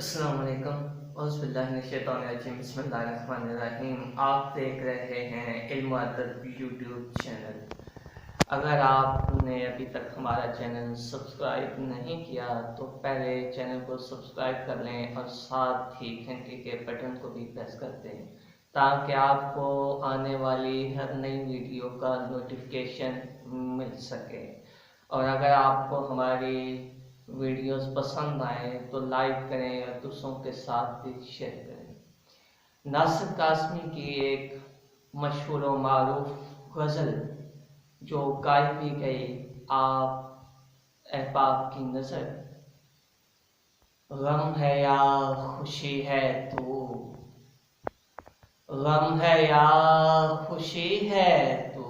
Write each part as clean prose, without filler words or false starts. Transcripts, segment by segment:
السلام علیکم، اعوذ باللہ من الشیطان الرجیم، بسم اللہ الرحمن الرحیم۔ آپ دیکھ رہے ہیں علم و ادب یوٹیوب چینل۔ اگر آپ نے ابھی تک ہمارا چینل سبسکرائب نہیں کیا تو پہلے چینل کو سبسکرائب کر لیں اور ساتھ ہی گھنٹی کے بٹن کو بھی پریس کر دیں تاکہ آپ کو آنے والی ہر نئی ویڈیو کا نوٹیفیکیشن مل سکے۔ اور اگر آپ کو ہماری ویڈیوز پسند آئیں تو لائک کریں اور دوسروں کے ساتھ بھی شیئر کریں۔ ناصر قاسمی کی ایک مشہور و معروف غزل جو گائی بھی گئی، آپ احباب کی نظر، غم ہے یا خوشی ہے تو، غم ہے یا خوشی ہے تو،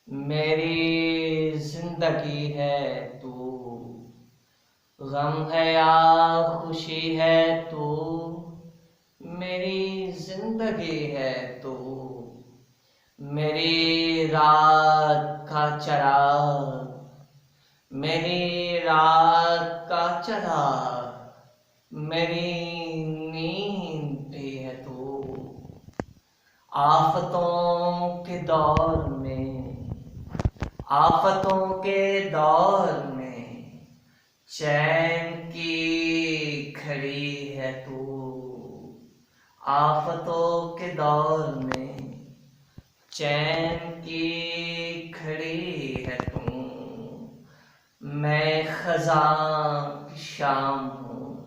میری زندگی ہے تو، غم ہے یا خوشی ہے تو، میری زندگی ہے تو، میری رات کا چراغ، میری رات کا چراغ، میری نیند بھی ہے تو۔ آفتوں کے دور میں، آفتوں کے دور میں چین کی گھڑی ہے تو۔ آفتوں کے دور میں چین کی گھڑی ہے تو۔ میں خزاں کی شام ہوں،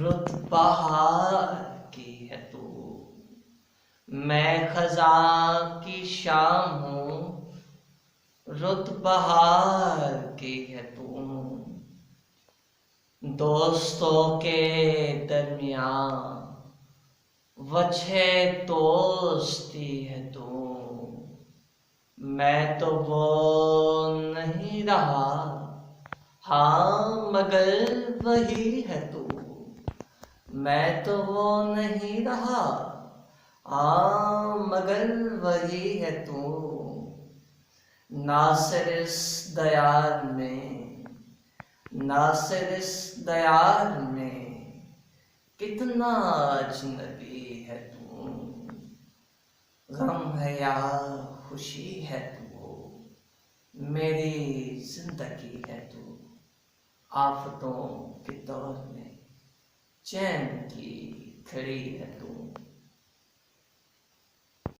رت بہار کی ہے تو۔ میں خزاں کی شام ہوں، رت بہار کی ہے تو۔ دوستوں کے درمیان وجہ دوستی ہے تو۔ میں تو وہ نہیں رہا، ہاں مگر وہی ہے تو۔ میں تو وہ نہیں رہا، ہاں مگر وہی ہے تو۔ ناصر اس دیار میں، ناصر اس دیار میں کتنا اجنبی ہے تو۔ غم ہے یا خوشی ہے تو، میری زندگی ہے تو۔ آفتوں کے دور میں چین کی گھڑی ہے تو۔